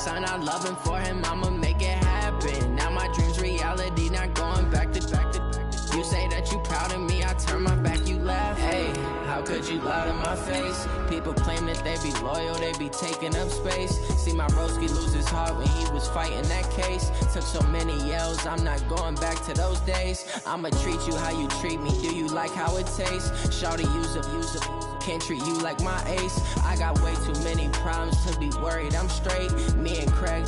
son, I love him, for him, I'ma make it happen. Now my dream's reality, not going back to. You say that you proud of me, I turn my back, you laugh. Hey, how could you lie to my face? People claim that they be loyal, they be taking up space. See my broski lose his heart when he was fighting that case. Took so many yells, I'm not going back to those days. I'ma treat you how you treat me, do you like how it tastes? Shawty, use up, can't treat you like my ace. I got way too many problems to be worried, I'm straight. Me and Craig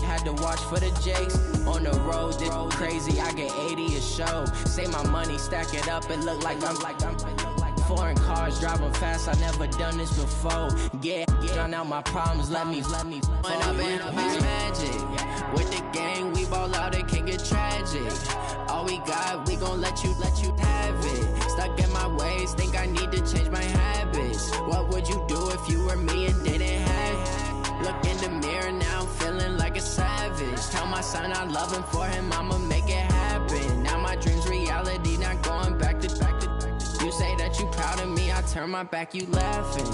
had to watch for the Jakes. On the road, this crazy, I get 80 a show. Say my money, stack it up, it look like I'm foreign cars, driving fast, I never done this before. Yeah, drown out my problems, let me When up and up is magic. With the gang, we ball out, it can get tragic. All we got, we gon' let you have it. Stuck in my ways, think I need to change my habits. What would you do if you were me and didn't have it? Look in the mirror now, I'm feeling like a savage. Tell my son I love him, for him, I'ma make it happen. Now my dream's reality, not going back to. You say that you proud of me, I turn my back, you laughing.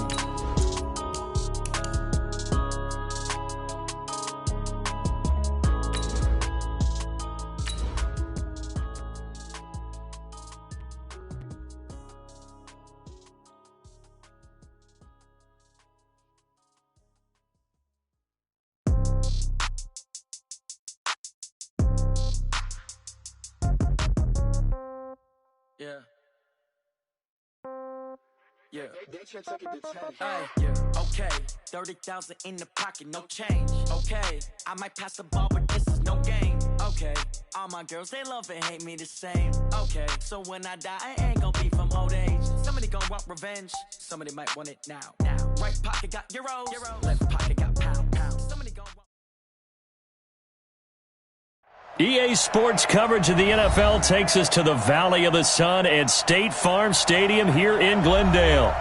Yeah. Yeah. Okay. 30,000 in the pocket, no change. Okay. I might pass the ball, but this is no game. Okay. All my girls, they love and hate me the same. Okay. So when I die, I ain't gonna be from old age. Somebody gonna want revenge. Somebody might want it now. Right pocket got euros. Left pocket got pound. Somebody gonna want. EA Sports coverage of the NFL takes us to the Valley of the Sun at State Farm Stadium here in Glendale.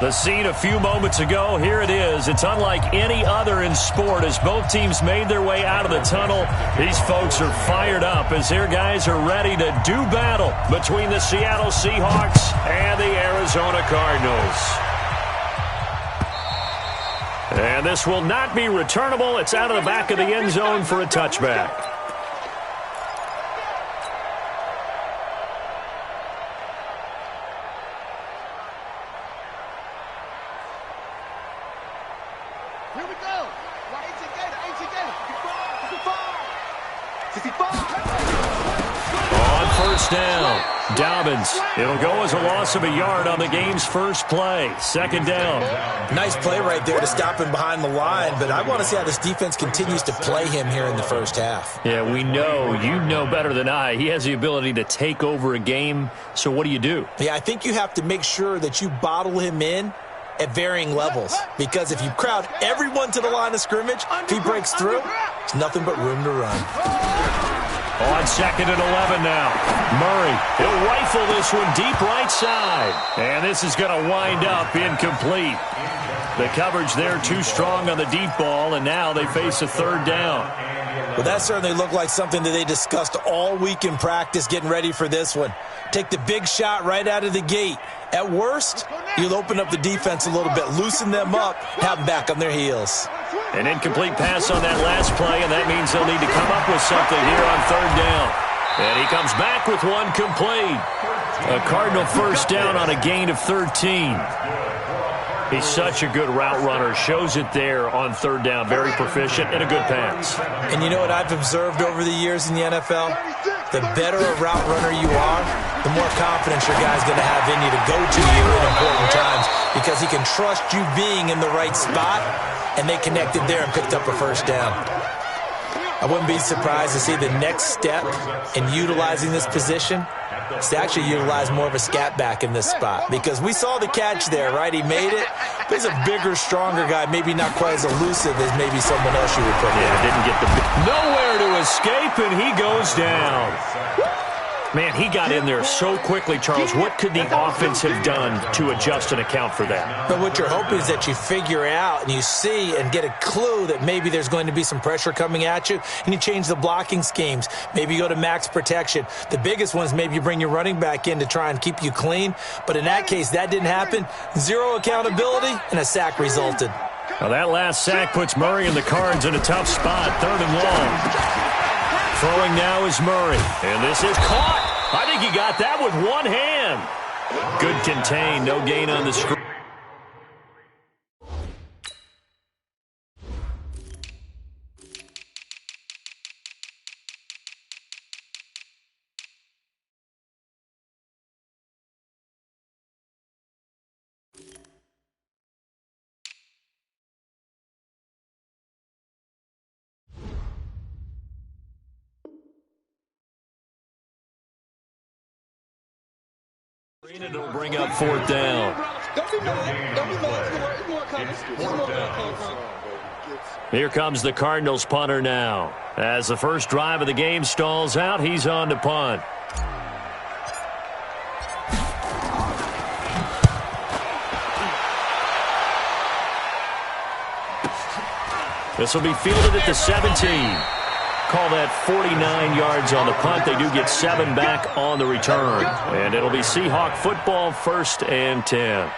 The scene a few moments ago, here it is. It's unlike any other in sport as both teams made their way out of the tunnel. These folks are fired up as their guys are ready to do battle between the Seattle Seahawks and the Arizona Cardinals. And this will not be returnable. It's out of the back of the end zone for a touchback. Down. Dobbins. It'll go as a loss of a yard on the game's first play. Second down. Nice play right there to stop him behind the line, but I want to see how this defense continues to play him here in the first half. Yeah, we know. You know better than I. He has the ability to take over a game, so what do? Yeah, I think you have to make sure that you bottle him in at varying levels, because if you crowd everyone to the line of scrimmage, if he breaks through, there's nothing but room to run. On 2nd and 11 now. Murray, he'll rifle this one deep right side. And this is going to wind up incomplete. The coverage there too strong on the deep ball, and now they face a third down. Well, that certainly looked like something that they discussed all week in practice getting ready for this one. Take the big shot right out of the gate. At worst, you'll open up the defense a little bit, loosen them up, have them back on their heels. An incomplete pass on that last play, and that means they'll need to come up with something here on third down. And he comes back with one complete. A Cardinal first down on a gain of 13. He's such a good route runner. Shows it there on third down. Very proficient and a good pass. And you know what I've observed over the years in the NFL? The better a route runner you are, the more confidence your guy's going to have in you to go to you in important times, because he can trust you being in the right spot, and they connected there and picked up a first down. I wouldn't be surprised to see the next step in utilizing this position is to actually utilize more of a scat back in this spot, because we saw the catch there, right? He made it, but he's a bigger, stronger guy, maybe not quite as elusive as maybe someone else you would put in. Yeah, didn't get the nowhere to escape, and he goes down. Man, he got in there so quickly, Charles. What could the offense have done to adjust and account for that? But what you're hoping is that you figure out and you see and get a clue that maybe there's going to be some pressure coming at you, and you change the blocking schemes. Maybe you go to max protection. The biggest one is maybe you bring your running back in to try and keep you clean. But in that case, that didn't happen. Zero accountability, and a sack resulted. Well, that last sack puts Murray and the Cards in a tough spot, 3rd and long. Throwing now is Murray, and this is caught. I think he got that with one hand. Good contain, no gain on the screen. It'll bring up 4th down. Here comes the Cardinals punter now. As the first drive of the game stalls out, he's on to punt. This will be fielded at the 17. Call that 49 yards on the punt. They do get 7 back on the return. And it'll be Seahawk football, 1st and 10.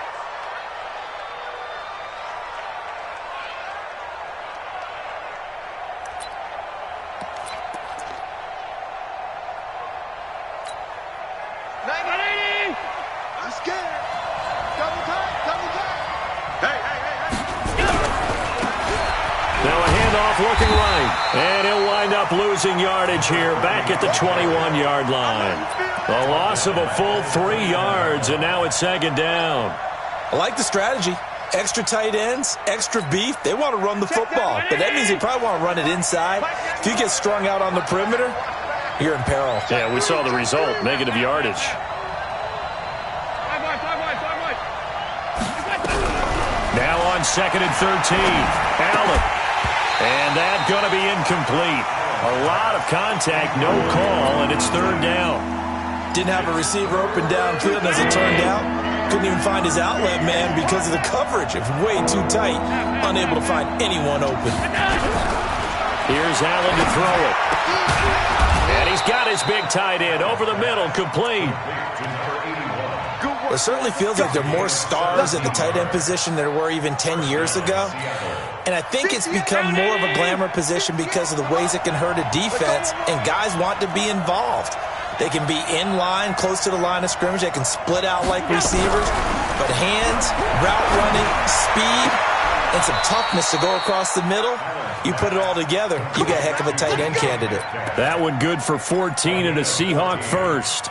Looking right, and he'll wind up losing yardage here back at the 21-yard line. The loss of a full 3 yards, and now it's 2nd down. I like the strategy. Extra tight ends, extra beef. They want to run the football, but that means they probably want to run it inside. If you get strung out on the perimeter, you're in peril. Yeah, we saw the result, negative yardage. Now on 2nd and 13, Allen. And that's going to be incomplete. A lot of contact, no call, and it's 3rd down. Didn't have a receiver open downfield, as it turned out. Couldn't even find his outlet man because of the coverage. It was way too tight. Unable to find anyone open. Here's Allen to throw it. And he's got his big tight end over the middle, complete. It certainly feels like there are more stars at the tight end position than there were even 10 years ago. And I think it's become more of a glamour position because of the ways it can hurt a defense, and guys want to be involved. They can be in line, close to the line of scrimmage. They can split out like receivers. But hands, route running, speed, and some toughness to go across the middle, you put it all together, you got a heck of a tight end candidate. That one good for 14 and a Seahawk first.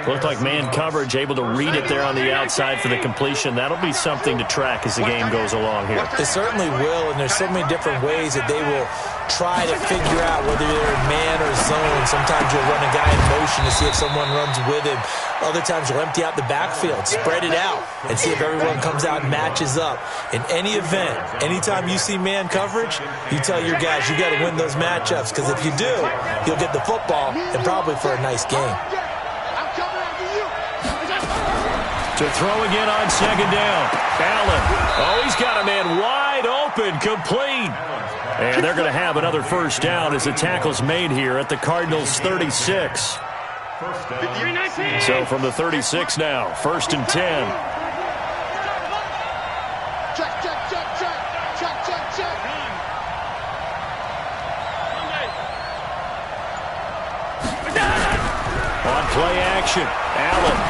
Looked like man coverage, able to read it there on the outside for the completion. That'll be something to track as the game goes along here. It certainly will, and there's so many different ways that they will try to figure out whether they're in man or zone. Sometimes you'll run a guy in motion to see if someone runs with him. Other times you'll empty out the backfield, spread it out, and see if everyone comes out and matches up. In any event, anytime you see man coverage, you tell your guys you got to win those matchups, because if you do, you'll get the football and probably for a nice game. To throw again on 2nd down. Allen. Oh, he's got a man wide open, complete. And they're going to have another 1st down as the tackle's made here at the Cardinals' 36. So from the 36 now, 1st and 10. On play action, Allen.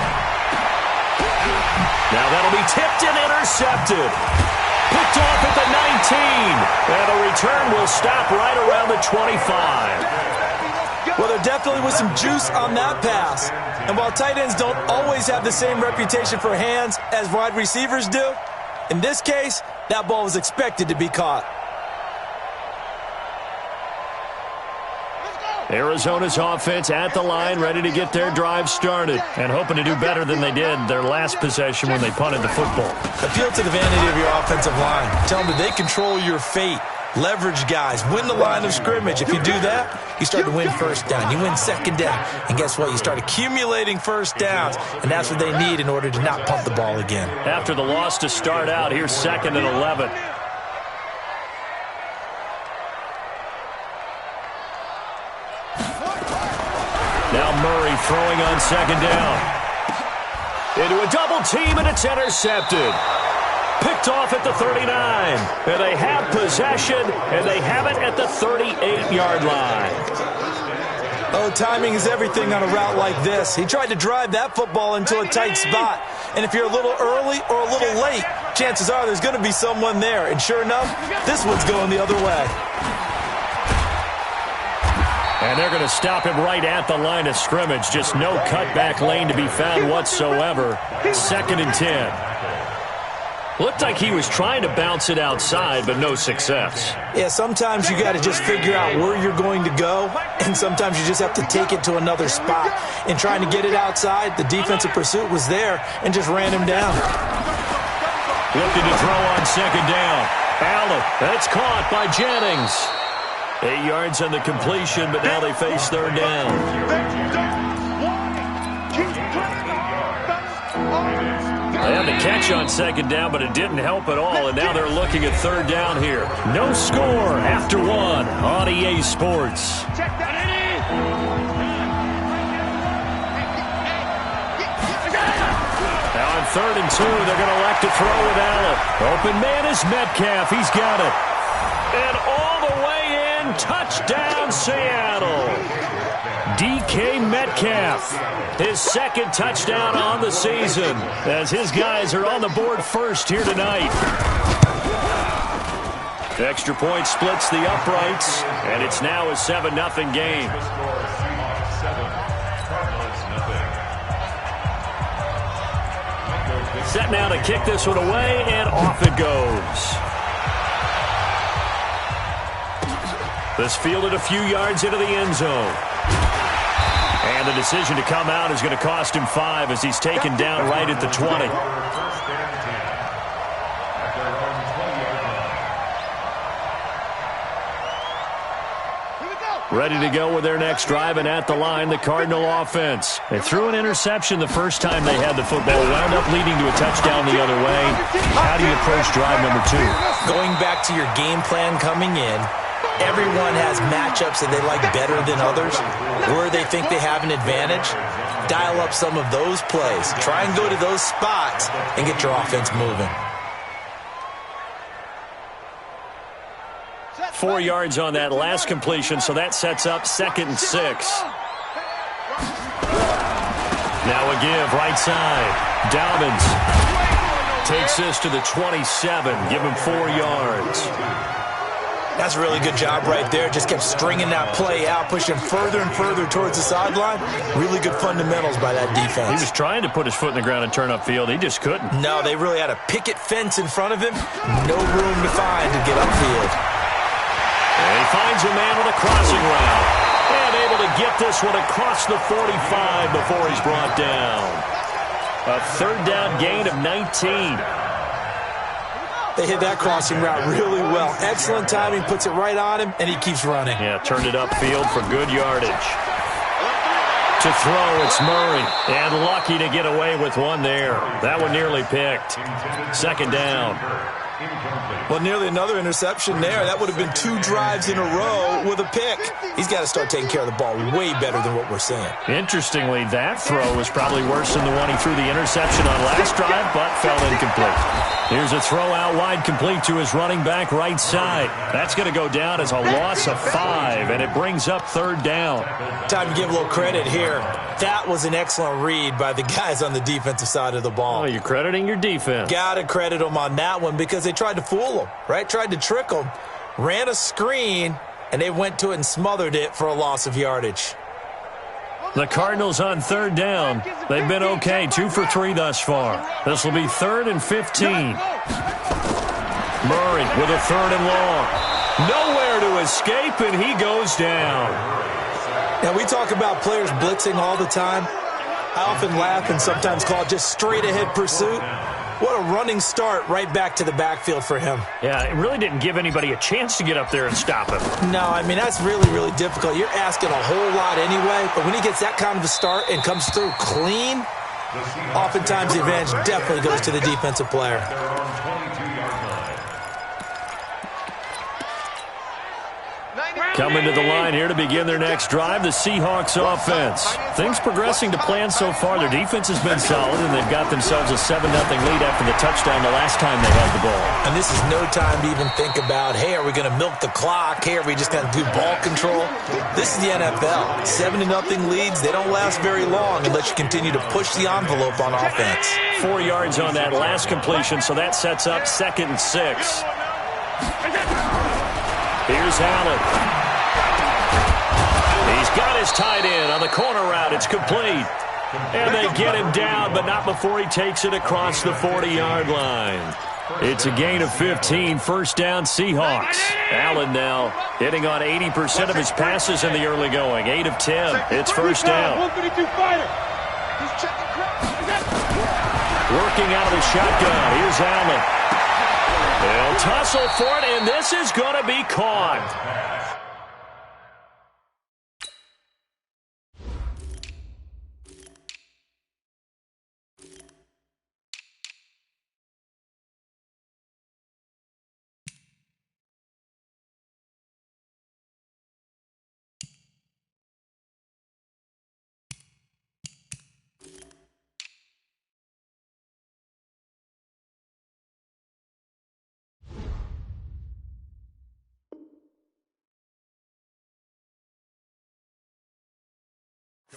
Now that'll be tipped and intercepted. Picked off at the 19. And the return will stop right around the 25. Well, there definitely was some juice on that pass. And while tight ends don't always have the same reputation for hands as wide receivers do, in this case, that ball was expected to be caught. Arizona's offense at the line, ready to get their drive started and hoping to do better than they did their last possession when they punted the football. Appeal to the vanity of your offensive line. Tell them that they control your fate. Leverage guys. Win the line of scrimmage. If you do that, you start to win 1st down. You win 2nd down. And guess what? You start accumulating 1st downs. And that's what they need in order to not punt the ball again. After the loss to start out, here's 2nd and 11. Now Murray throwing on 2nd down. Into a double team, and it's intercepted. Picked off at the 39. And they have possession, and they have it at the 38-yard line. Oh, timing is everything on a route like this. He tried to drive that football into a tight spot. And if you're a little early or a little late, chances are there's going to be someone there. And sure enough, this one's going the other way. And they're going to stop him right at the line of scrimmage. Just no cutback lane to be found whatsoever. 2nd and 10. Looked like he was trying to bounce it outside, but no success. Yeah, sometimes you got to just figure out where you're going to go, and sometimes you just have to take it to another spot. In trying to get it outside, the defensive pursuit was there and just ran him down. Looking to throw on 2nd down. Allen, that's caught by Jennings. 8 yards on the completion, but now they face 3rd down. They had the catch on 2nd down, but it didn't help at all, and now they're looking at 3rd down here. No score after 1 on EA Sports. Now on 3rd and 2, they're going to elect to throw with Allen. Open man is Metcalf. He's got it. And all the way in, touchdown Seattle. DK Metcalf, his 2nd touchdown on the season, as his guys are on the board first here tonight. The extra point splits the uprights, and it's now a 7-0 game. Set now to kick this one away, and off it goes. This fielded a few yards into the end zone. And the decision to come out is going to cost him 5 as he's taken down right at the 20. Ready to go with their next drive, and at the line, the Cardinal offense. They threw an interception the first time they had the football, wound up leading to a touchdown the other way. How do you approach drive number 2? Going back to your game plan coming in, everyone has matchups that they like better than others, where they think they have an advantage. Dial up some of those plays. Try and go to those spots and get your offense moving. 4 yards on that last completion, so that sets up 2nd and 6. Now a give, right side. Dobbins takes this to the 27. Give him 4 yards. That's a really good job right there. Just kept stringing that play out, pushing further and further towards the sideline. Really good fundamentals by that defense. He was trying to put his foot in the ground and turn upfield. He just couldn't. No, they really had a picket fence in front of him. No room to find to get upfield. And he finds a man with a crossing route. And able to get this one across the 45 before he's brought down. A 3rd down gain of 19. They hit that crossing route really well. Excellent timing, puts it right on him, and he keeps running. Yeah, turned it upfield for good yardage. To throw, it's Murray. And lucky to get away with one there. That one nearly picked. 2nd down. Well, nearly another interception there. That would have been 2 drives in a row with a pick. He's got to start taking care of the ball way better than what we're seeing. Interestingly, that throw was probably worse than the one he threw the interception on last drive, but fell incomplete. Here's a throw out wide, complete to his running back right side. That's going to go down as a loss of 5, and it brings up 3rd down. Time to give a little credit here. That was an excellent read by the guys on the defensive side of the ball. Oh, you're crediting your defense. Got to credit them on that one because they tried to fool them, right? Tried to trick them, ran a screen, and they went to it and smothered it for a loss of yardage. The Cardinals on 3rd down. They've been okay, 2 for 3 thus far. This will be 3rd and 15. Murray with a 3rd and long. Nowhere to escape, and he goes down. Now, we talk about players blitzing all the time. I often laugh and sometimes call it just straight-ahead pursuit. What a running start right back to the backfield for him. Yeah, it really didn't give anybody a chance to get up there and stop him. No, I mean, that's really, really difficult. You're asking a whole lot anyway, but when he gets that kind of a start and comes through clean, oftentimes the advantage definitely goes to the defensive player. Coming to the line here to begin their next drive, the Seahawks offense. Things progressing to plan so far. Their defense has been solid, and they've got themselves a 7-0 lead after the touchdown the last time they had the ball. And this is no time to even think about, hey, are we going to milk the clock? Hey, are we just going to do ball control? This is the NFL. 7-0 leads, they don't last very long unless you continue to push the envelope on offense. 4 yards on that last completion, so that sets up 2nd and 6. Here's Allen. He's got his tight end on the corner route. It's complete. And they get him down, but not before he takes it across the 40-yard line. It's a gain of 15, first down Seahawks. Allen now hitting on 80% of his passes in the early going. 8 of 10. It's first down. Working out of the shotgun. Here's Allen. They'll tussle for it, and this is going to be caught.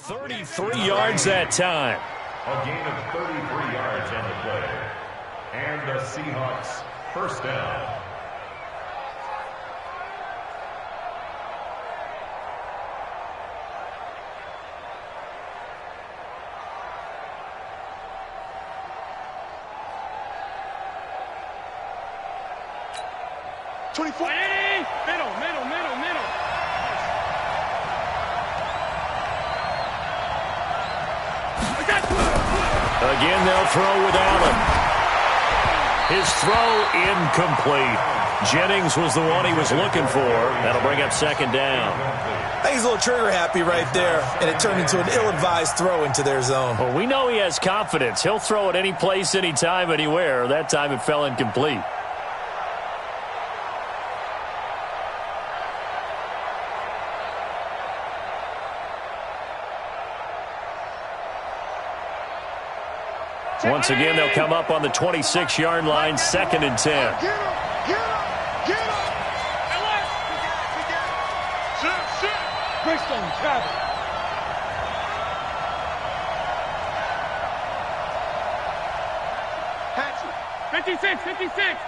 $33 yards that time. A gain of 33 yards on the play. And the Seahawks first down. Again, they'll throw with Allen. His throw incomplete. Jennings was the one he was looking for. That'll bring up 2nd down. I think he's a little trigger happy right there, and it turned into an ill-advised throw into their zone. Well, we know he has confidence. He'll throw it any place, anytime, anywhere. That time it fell incomplete. Once again, they'll come up on the 26-yard line, 2nd and 10. Get him! Greystone, travel. Hatchet. 56.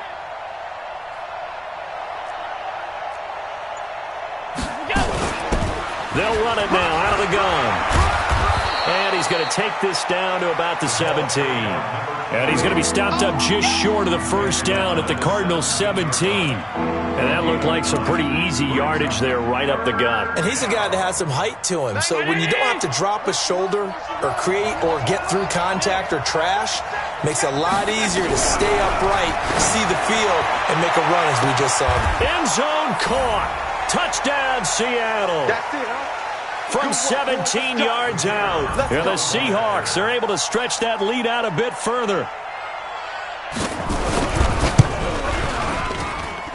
They'll run it now out of the gun. And he's going to take this down to about the 17. And he's going to be stopped up just short of the first down at the Cardinals' 17. And that looked like some pretty easy yardage there right up the gut. And he's a guy that has some height to him. So when you don't have to drop a shoulder or create or get through contact or trash, makes it a lot easier to stay upright, see the field, and make a run as we just saw. End zone caught. Touchdown, Seattle. That's it, huh? From 17 yards out. And the Seahawks are able to stretch that lead out a bit further.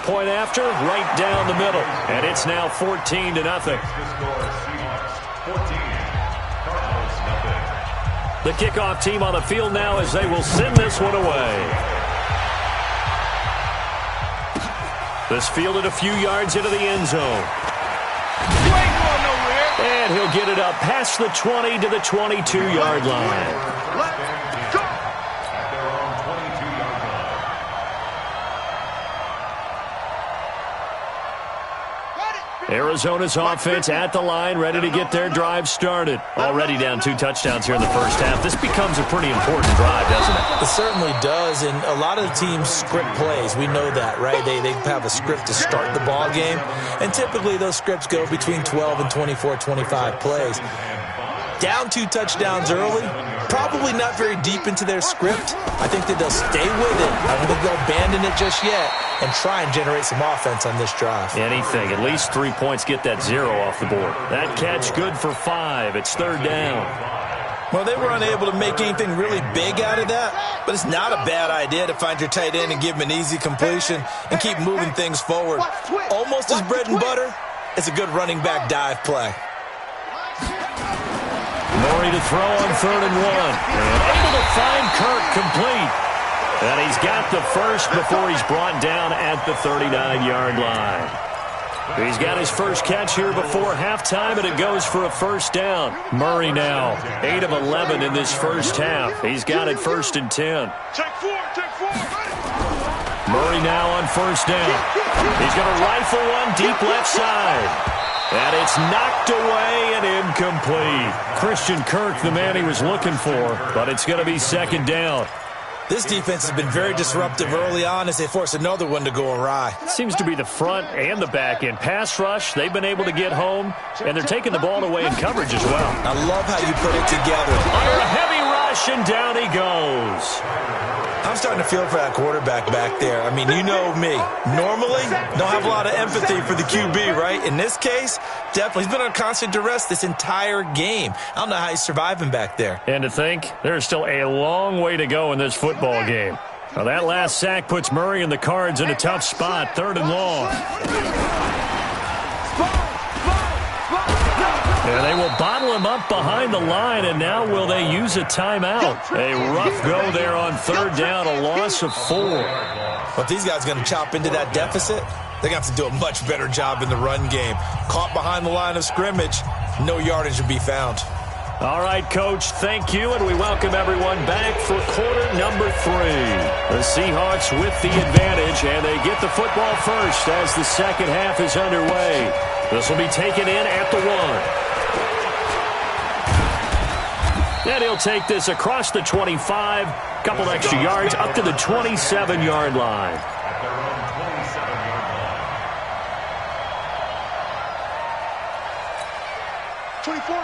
Point after, right down the middle. And it's now 14-0. The kickoff team on the field now as they will send this one away. This fielded a few yards into the end zone. And he'll get it up past the 20 to the 22-yard line. Let's go! At their own 22-yard line. Arizona's offense at the line, ready to get their drive started. Already down 2 touchdowns here in the first half. This becomes a pretty important drive, doesn't it? It certainly does, and a lot of the teams script plays. We know that, right? They have a script to start the ball game, and typically those scripts go between 12 and 24, 25 plays. Down 2 touchdowns early, probably not very deep into their script. I think that they'll stay with it. I don't think they'll abandon it just yet and try and generate some offense on this drive. Anything. At least 3 points get that 0 off the board. That catch good for 5. It's 3rd down. Well, they were unable to make anything really big out of that, but it's not a bad idea to find your tight end and give him an easy completion and keep moving things forward. Almost his bread and butter, It's a good running back dive play. Murray to throw on 3rd and 1. And able to find Kirk complete. And he's got the first before he's brought down at the 39-yard line. He's got his first catch here before halftime, and it goes for a first down. Murray now, 8 of 11 in this first half. He's got it 1st and 10. Murray now on first down. He's going to rifle one deep left side. And it's knocked away and incomplete. Christian Kirk, the man he was looking for, but it's going to be 2nd down. This defense has been very disruptive early on as they force another one to go awry. Seems to be the front and the back end. Pass rush, they've been able to get home, and they're taking the ball away in coverage as well. I love how you put it together. Under a heavy rush, and down he goes. I'm starting to feel for that quarterback back there. I mean, you know me. Normally, don't have a lot of empathy for the QB, right? In this case, definitely. He's been under constant duress this entire game. I don't know how he's surviving back there. And to think, there's still a long way to go in this football game. Now, that last sack puts Murray and the Cards in a tough spot, 3rd and long. And they will bottle him up behind the line, and now will they use a timeout? A rough go there on 3rd down, a loss of 4. But these guys are going to chop into that deficit. They're going to have to do a much better job in the run game. Caught behind the line of scrimmage, no yardage to be found. All right, Coach, thank you, and we welcome everyone back for quarter number 3. The Seahawks with the advantage, and they get the football first as the second half is underway. This will be taken in at the 1. And he'll take this across the 25, couple extra yards up to the 27-yard line.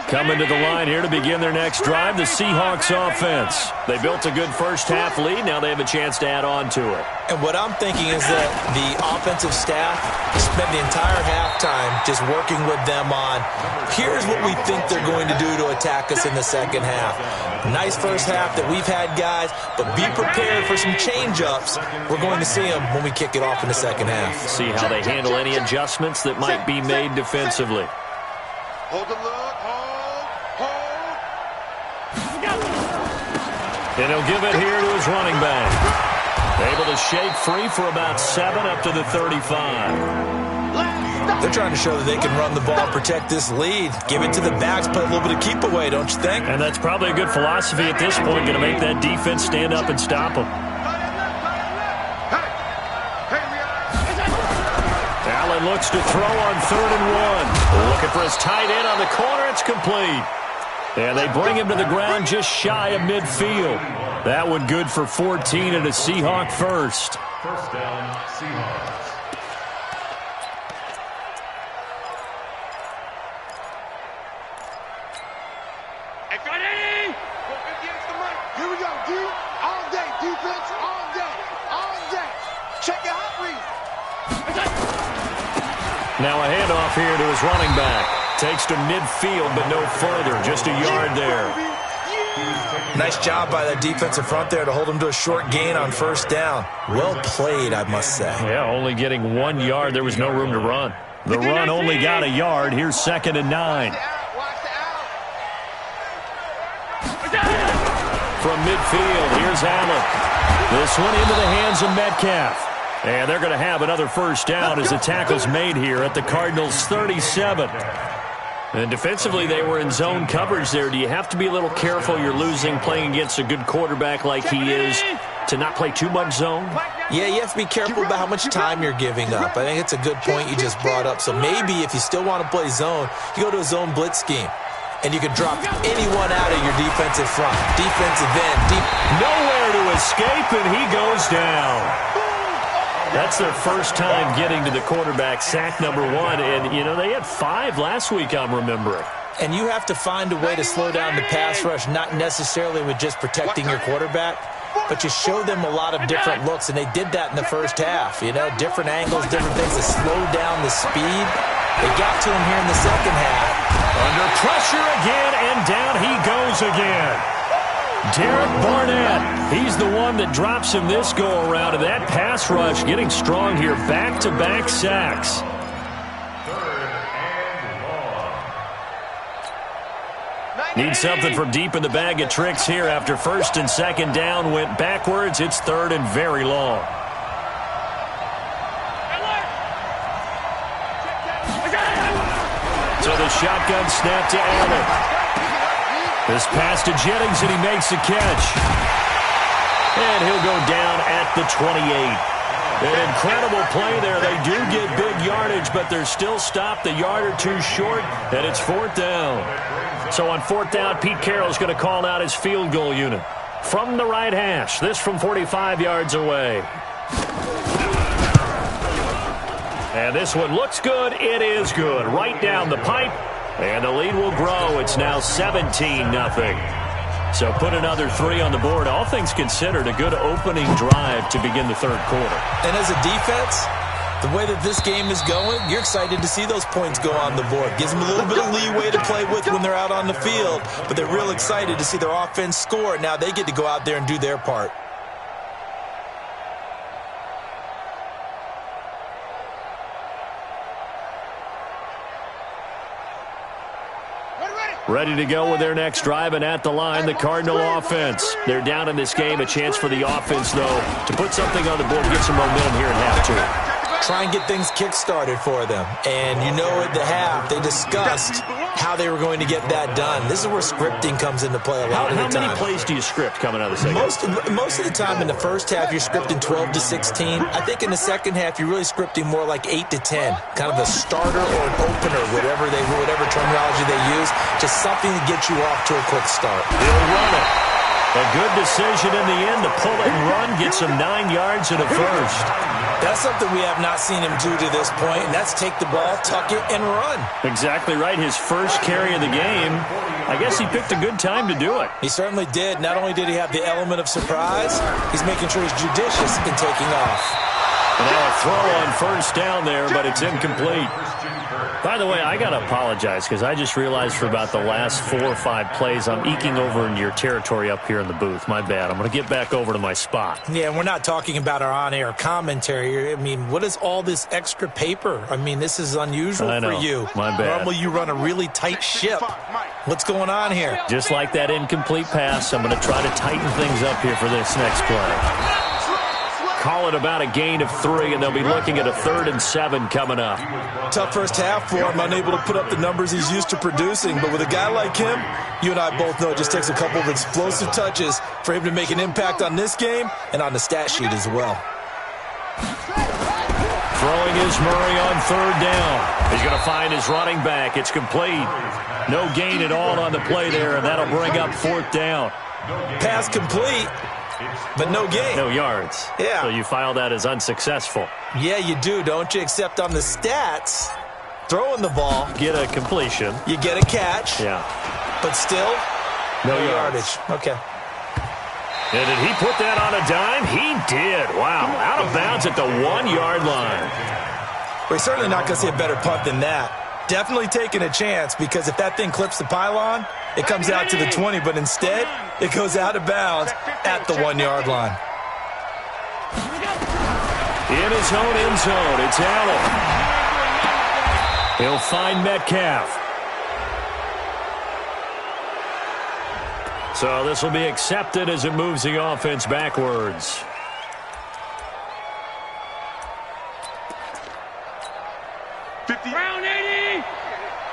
Coming to the line here to begin their next drive, the Seahawks offense. They built a good first half lead. Now they have a chance to add on to it. And what I'm thinking is that the offensive staff spent the entire halftime just working with them on, here's what we think they're going to do to attack us in the second half. Nice first half that we've had, guys, but be prepared for some change-ups. We're going to see them when we kick it off in the second half. See how they handle any adjustments that might be made defensively. Hold the look, hold. And he'll give it here to his running back. Able to shake free for about 7 up to the 35. They're trying to show that they can run the ball, protect this lead. Give it to the backs, play a little bit of keep away, don't you think? And that's probably a good philosophy at this point, going to make that defense stand up and stop them. Allen looks to throw on 3rd and 1. Looking for his tight end on the corner. It's complete. And they bring him to the ground just shy of midfield. That one good for 14 and a Seahawk first. First down, Seahawks. Here we go, D. All day, defense, all day, all day. Check your hot read. Now a handoff here to his running back. Takes to midfield, but no further. Just a yard there. Nice job by that defensive front there to hold him to a short gain on first down. Well played, I must say. Yeah, only getting 1 yard. There was no room to run. The run only got a yard. Here's 2nd and 9. From midfield, here's Allen. This one into the hands of Metcalf. And they're going to have another first down as the tackle's made here at the Cardinals' 37. And defensively, they were in zone coverage there. Do you have to be a little careful? You're losing playing against a good quarterback like he is to not play too much zone? Yeah, you have to be careful about how much time you're giving up. I think it's a good point you just brought up. So maybe if you still want to play zone, you go to a zone blitz scheme. And you can drop anyone out of your defensive front. Defensive end, deep. Nowhere to escape, and he goes down. That's their first time getting to the quarterback, sack number 1. And, you know, they had 5 last week, I'm remembering. And you have to find a way to slow down the pass rush, not necessarily with just protecting your quarterback, but you show them a lot of different looks, and they did that in the first half. You know, different angles, different things to slow down the speed. They got to him here in the second half. Under pressure again, and down he goes again. Derek Barnett, he's the one that drops him this go-around, and that pass rush getting strong here. Back-to-back sacks. 3rd and Need something from deep in the bag of tricks here after first and second down went backwards. It's third and very long. So the shotgun snap to Allen. This pass to Jennings, and he makes the catch. And he'll go down at the 28. An incredible play there. They do get big yardage, but they're still stopped a yard or two short, and it's fourth down. So on fourth down, Pete Carroll's going to call out his field goal unit. From the right hash, this from 45 yards away. And this one looks good. It is good. Right down the pipe, and the lead will grow. It's now 17-0. So put another 3 on the board. All things considered, a good opening drive to begin the third quarter. And as a defense, the way that this game is going, you're excited to see those points go on the board. Gives them a little bit of leeway to play with when they're out on the field, but they're real excited to see their offense score. Now they get to go out there and do their part. Ready to go with their next drive, and at the line, the Cardinal offense. They're down in this game. A chance for the offense, though, to put something on the board, get some momentum here in half two. Try and get things kick-started for them. And you know at the half, they discussed how they were going to get that done. This is where scripting comes into play a lot of the time. How many plays do you script coming out of the second? Most of the time in the first half, you're scripting 12 to 16. I think in the second half, you're really scripting more like 8 to 10. Kind of a starter or an opener, whatever terminology they use. Just something to get you off to a quick start. He'll run it. A good decision in the end to pull it and run, get some 9 yards in a first. That's something we have not seen him do to this point, and that's take the ball, tuck it, and run. Exactly right. His first carry of the game. I guess he picked a good time to do it. He certainly did. Not only did he have the element of surprise, he's making sure he's judicious in taking off. And now a throw on first down there, but it's incomplete. By the way, I got to apologize because I just realized for about the last 4 or 5 plays, I'm eking over into your territory up here in the booth. My bad. I'm going to get back over to my spot. Yeah, and we're not talking about our on-air commentary. I mean, what is all this extra paper? I mean, this is unusual for you. My bad. Normally you run a really tight ship. What's going on here? Just like that incomplete pass, I'm going to try to tighten things up here for this next play. Call it about a gain of 3, and they'll be looking at a 3rd and 7 coming up. Tough first half for him, unable to put up the numbers he's used to producing. But with a guy like him, you and I both know it just takes a couple of explosive touches for him to make an impact on this game and on the stat sheet as well. Throwing is Murray on 3rd down. He's going to find his running back. It's complete. No gain at all on the play there, and that'll bring up 4th down. Pass complete. But no gain. No yards. Yeah. So you file that as unsuccessful. Yeah, you do, don't you? Except on the stats, throwing the ball. Get a completion. You get a catch. Yeah. But still, no yardage. Okay. And did he put that on a dime? He did. Wow. Out of bounds at the 1-yard line. We're certainly not going to see a better punt than that. Definitely taking a chance, because if that thing clips the pylon, it comes out to the 20, but instead, it goes out of bounds at the 1-yard line. In his own end zone, it's Allen. He'll find Metcalf. So this will be accepted as it moves the offense backwards. Round 80.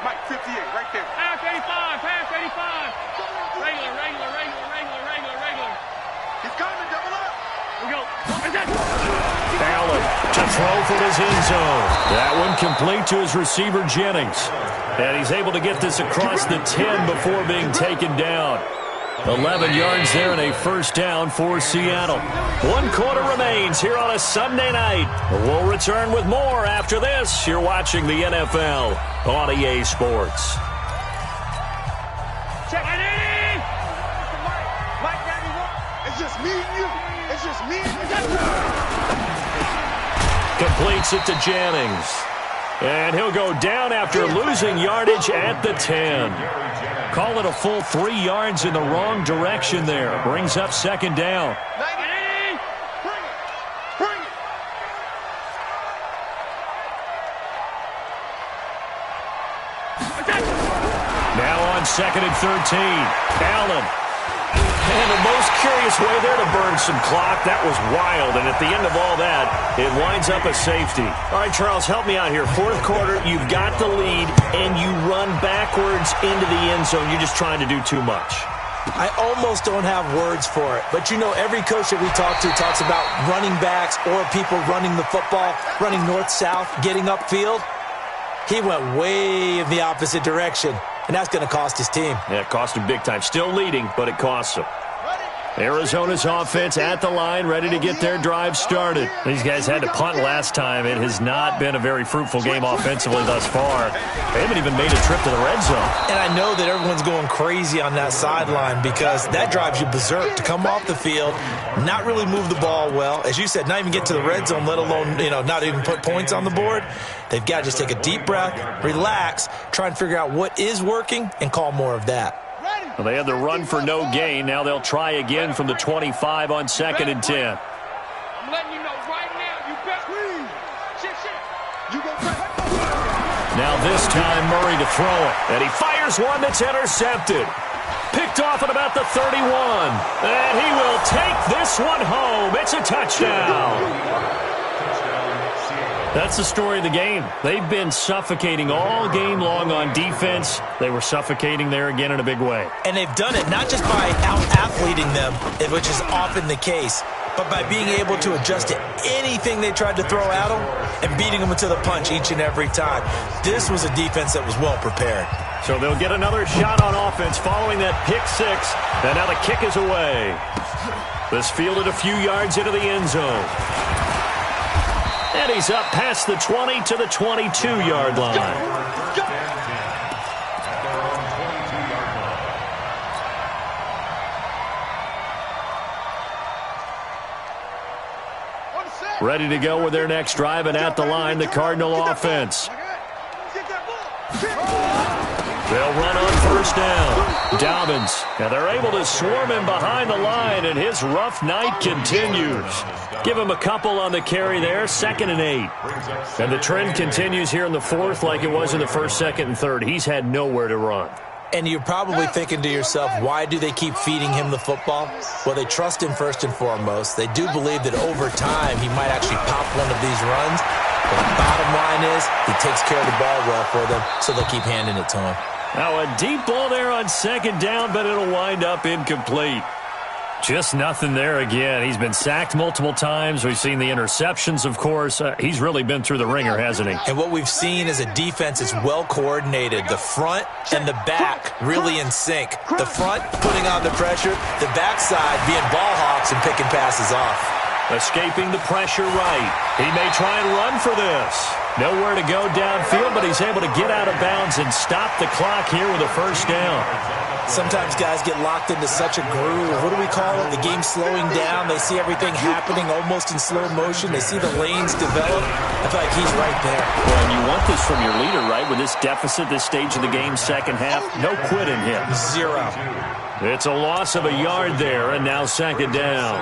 Mike, 58, right there. Pass 85, pass 85. Regular. He's coming, double up. We go. Allen to throw for his end zone. That one complete to his receiver, Jennings. And he's able to get this across the 10 before being taken down. 11 yards there and a first down for Seattle. 1 quarter remains here on a Sunday night. We'll return with more after this. You're watching the NFL on EA Sports. Check. Mike 91. It's just me and you. It's just me and you. Completes it to Jennings. And he'll go down after losing yardage at the 10. Call it a full 3 yards in the wrong direction there. Brings up second down. Bring it. Now on 2nd and 13. Allen. And the most curious way there to burn some clock. That was wild. And at the end of all that, it winds up a safety. All right, Charles, help me out here. Fourth quarter, you've got the lead, and you run backwards into the end zone. You're just trying to do too much. I almost don't have words for it. But, you know, every coach that we talk to talks about running backs or people running the football, running north-south, getting upfield. He went way in the opposite direction, and that's going to cost his team. Yeah, it cost him big time. Still leading, but it costs him. Arizona's offense at the line, ready to get their drive started. These guys had to punt last time. It has not been a very fruitful game offensively thus far. They haven't even made a trip to the red zone. And I know that everyone's going crazy on that sideline because that drives you berserk to come off the field, not really move the ball well. As you said, not even get to the red zone, let alone, you know, not even put points on the board. They've got to just take a deep breath, relax, try and figure out what is working, and call more of that. Well, they had the run for no gain. Now they'll try again from the 25 on 2nd and 10. I'm letting you know right now, you best win. You go back. Now this time Murray to throw it. And he fires one that's intercepted. Picked off at about the 31. And he will take this one home. It's a touchdown. That's the story of the game. They've been suffocating all game long on defense. They were suffocating there again in a big way. And they've done it not just by out-athleting them, which is often the case, but by being able to adjust to anything they tried to throw at them and beating them to the punch each and every time. This was a defense that was well prepared. So they'll get another shot on offense following that pick six. And now the kick is away. This fielded a few yards into the end zone. And he's up past the 20 to the 22-yard line. Ready to go with their next drive, and at the line, the Cardinal offense. They'll run on first down. Dobbins, and they're able to swarm him behind the line, and his rough night continues. Give him a couple on the carry there, 2nd and 8. And the trend continues here in the fourth like it was in the first, second, and third. He's had nowhere to run. And you're probably thinking to yourself, why do they keep feeding him the football? Well, they trust him first and foremost. They do believe that over time he might actually pop one of these runs. But the bottom line is he takes care of the ball well for them, so they'll keep handing it to him. Now a deep ball there on 2nd down, but it'll wind up incomplete. Just nothing there again. He's been sacked multiple times. We've seen the interceptions, of course. He's really been through the ringer, hasn't he? And what we've seen is a defense that's well coordinated. The front and the back really in sync. The front putting on the pressure, the backside being ball hawks and picking passes off. Escaping the pressure right. He may try and run for this. Nowhere to go downfield, but he's able to get out of bounds and stop the clock here with a first down. Sometimes guys get locked into such a groove. What do we call it? The game's slowing down. They see everything happening almost in slow motion. They see the lanes develop. I feel like he's right there. Well, and you want this from your leader, right? With this deficit, this stage of the game, second half, no quit in him. 0. It's a loss of a yard there, and now 2nd down.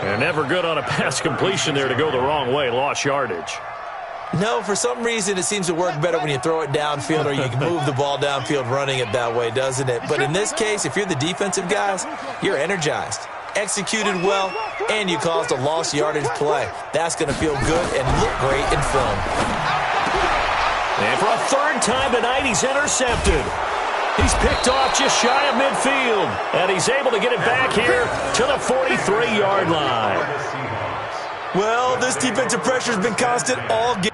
And never good on a pass completion there to go the wrong way. Lost yardage. No, for some reason it seems to work better when you throw it downfield or you can move the ball downfield running it that way, doesn't it? But in this case, if you're the defensive guys, you're energized, executed well, and you caused a lost yardage play. That's going to feel good and look great in film. And for a 3rd time tonight, he's intercepted. He's picked off just shy of midfield, and he's able to get it back here to the 43-yard line. Well, this defensive pressure has been constant all game.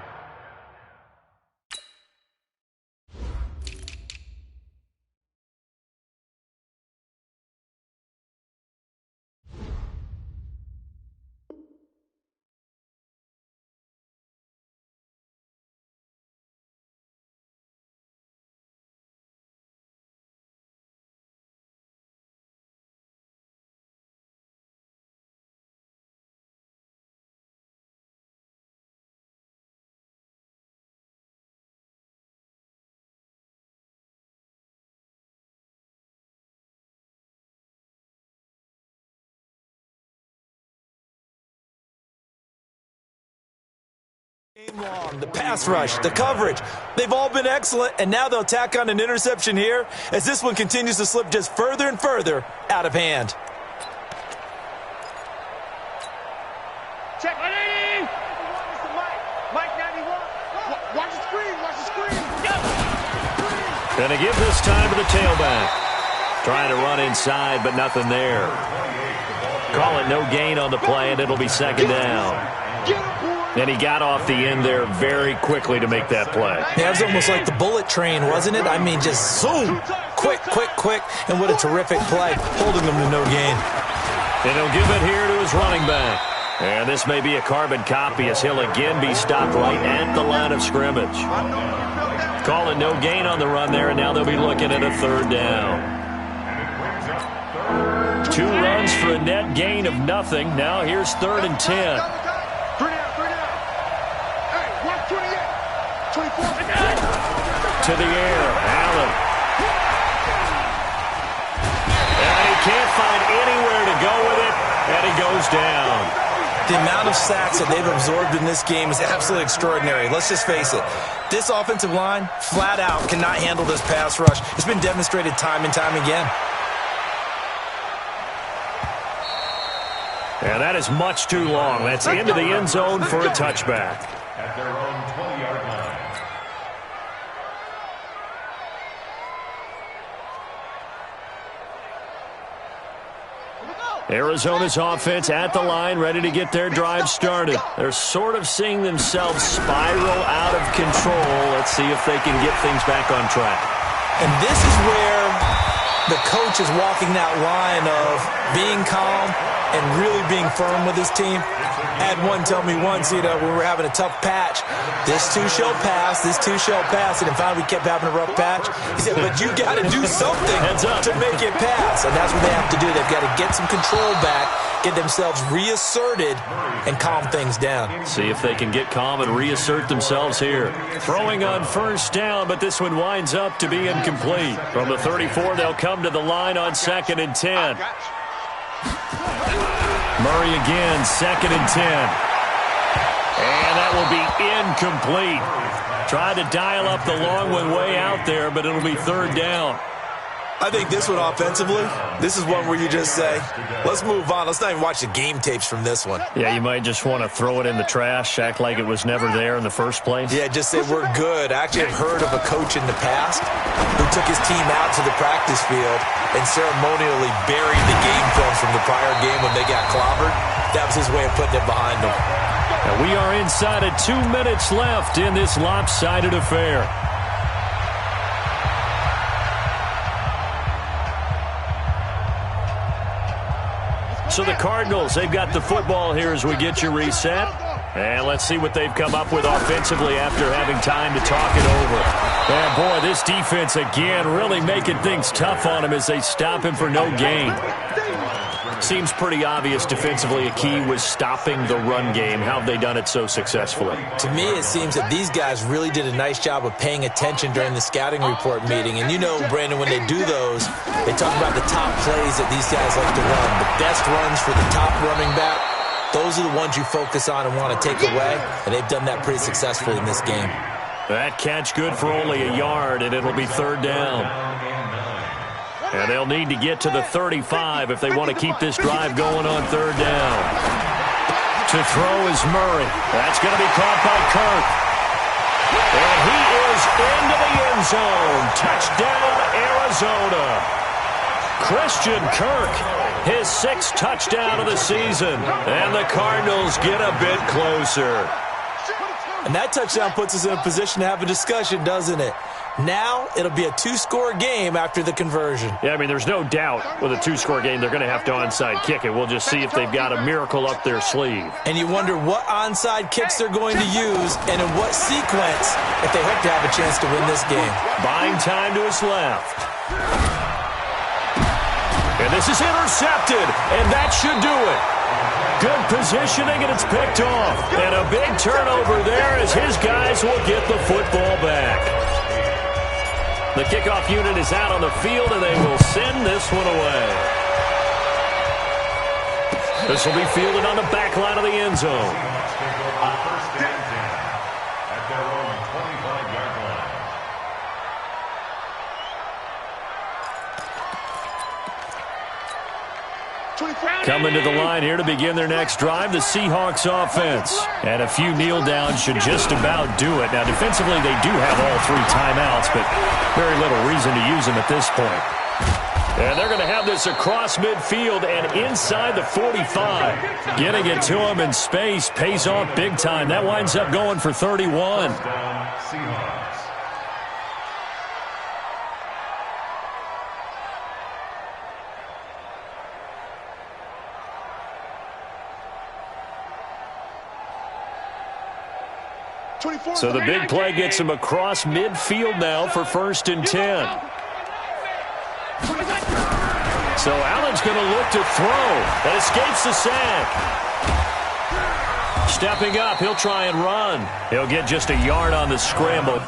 Game long, the pass rush, the coverage, they've all been excellent, and now they'll tack on an interception here as this one continues to slip just further and further out of hand. Check. Mike 91. Watch the screen. Watch the screen. Gonna give this time to the tailback. Trying to run inside, but nothing there. Call it no gain on the play, and it'll be second down. And he got off the end there very quickly to make that play. Yeah, it was almost like the bullet train, wasn't it? I mean, just zoom. Quick. And what a terrific play, holding them to no gain. And he'll give it here to his running back. And this may be a carbon copy as he'll again be stopped right at the line of scrimmage. Call it no gain on the run there, and now they'll be looking at a third down. 2 runs for a net gain of nothing. Now here's 3rd and 10. 3 down. Hey, 128. 24. To the air, Allen. And he can't find anywhere to go with it, and he goes down. The amount of sacks that they've absorbed in this game is absolutely extraordinary. Let's just face it. This offensive line, flat out, cannot handle this pass rush. It's been demonstrated time and time again. And that is much too long. That's into the end zone for a touchback. At their own 20-yard line. Arizona's offense at the line, ready to get their drive started. They're sort of seeing themselves spiral out of control. Let's see if they can get things back on track. And this is where the coach is walking that line of being calm and really being firm with his team. I had one tell me once, when we were having a tough patch, this too shall pass, this too shall pass. And finally we kept having a rough patch. He said, but you got to do something to make it pass. And that's what they have to do. They've got to get some control back, get themselves reasserted, and calm things down. See if they can get calm and reassert themselves here. Throwing on first down, but this one winds up to be incomplete. From the 34, they'll come to the line on 2nd and 10. Murray again, 2nd and 10. And that will be incomplete. Tried to dial up the long one way out there, but it'll be 3rd down. I think this one offensively, this is one where you just say, let's move on. Let's not even watch the game tapes from this one. Yeah, you might just want to throw it in the trash, act like it was never there in the first place. Yeah, just say we're good. I actually have heard of a coach in the past who took his team out to the practice field and ceremonially buried the game films from the prior game when they got clobbered. That was his way of putting it behind them. And we are inside of 2 minutes left in this lopsided affair. So the Cardinals, they've got the football here as we get you reset. And let's see what they've come up with offensively after having time to talk it over. And boy, this defense again really making things tough on him as they stop him for no gain. Seems pretty obvious defensively a key was stopping the run game. How have they done it so successfully? To me, it seems that these guys really did a nice job of paying attention during the scouting report meeting. And you know, Brandon, when they do those, they talk about the top plays that these guys like to run. The best runs for the top running back, those are the ones you focus on and want to take away. And they've done that pretty successfully in this game. That catch good for only a yard, and it'll be 3rd down. And they'll need to get to the 35 if they want to keep this drive going on 3rd down. To throw is Murray. That's going to be caught by Kirk. And he is into the end zone. Touchdown, Arizona. Christian Kirk, his 6th touchdown of the season. And the Cardinals get a bit closer. And that touchdown puts us in a position to have a discussion, doesn't it? Now it'll be a 2-score game after the conversion. Yeah, I mean, there's no doubt with a 2-score game they're going to have to onside kick it. We'll just see if they've got a miracle up their sleeve. And you wonder what onside kicks they're going to use and in what sequence if they hope to have a chance to win this game. Buying time to his left. And this is intercepted, and that should do it. Good positioning, and it's picked off. And a big turnover there as his guys will get the football back. The kickoff unit is out on the field, and they will send this one away. This will be fielded on the back line of the end zone. Coming to the line here to begin their next drive, the Seahawks offense. And a few kneel downs should just about do it. Now, defensively, they do have all 3 timeouts, but very little reason to use them at this point. And they're going to have this across midfield and inside the 45. Getting it to him in space pays off big time. That winds up going for 31. Seahawks. So the big play gets him across midfield now for 1st and 10. So Allen's going to look to throw. That escapes the sack. Stepping up, he'll try and run. He'll get just a yard on the scramble.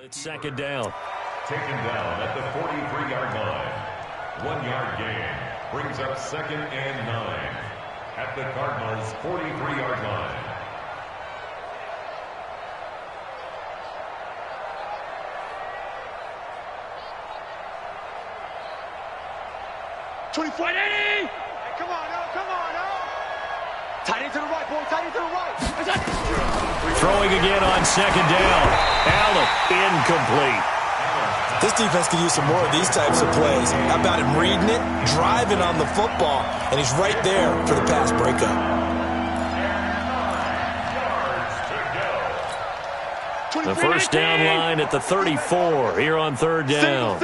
It's 2nd down. Taken down at the 43-yard line. 1-yard gain brings up 2nd and 9 at the Cardinals' 43-yard line. Hey, come on, no, come on, no. Tight end to the right, boy, tight end to the right. Throwing again on 2nd down. Allen, incomplete. This defense could use some more of these types of plays. How about him reading it, driving on the football, and he's right there for the pass breakup. 9 yards to go. The 1st down line at the 34 here on 3rd down.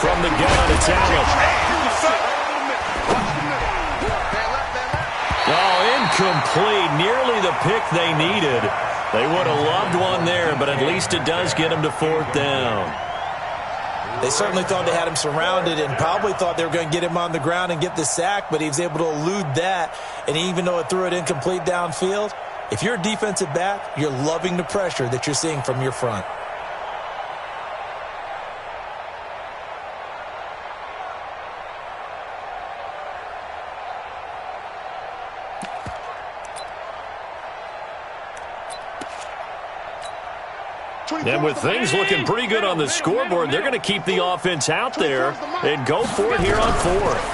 From the gun, it's Allen. Oh, incomplete. Nearly the pick they needed. They would have loved one there, but at least it does get them to 4th down. They certainly thought they had him surrounded and probably thought they were going to get him on the ground and get the sack, but he was able to elude that. And even though it threw it incomplete downfield, if you're a defensive back, you're loving the pressure that you're seeing from your front. And with things looking pretty good on the scoreboard, they're going to keep the offense out there and go for it here on 4th.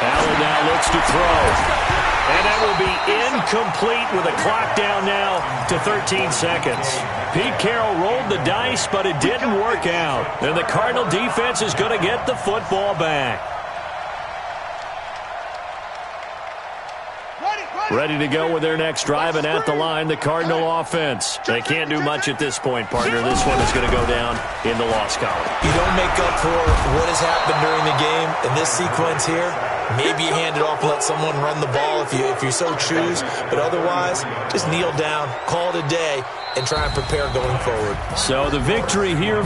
Allen now looks to throw. And that will be incomplete with a clock down now to 13 seconds. Pete Carroll rolled the dice, but it didn't work out. And the Cardinal defense is going to get the football back. Ready to go with their next drive, and at the line, the Cardinal offense. They can't do much at this point, partner. This one is going to go down in the loss column. You don't make up for what has happened during the game in this sequence here. Maybe you hand it off and let someone run the ball if you so choose. But otherwise, just kneel down, call it a day, and try and prepare going forward. So the victory here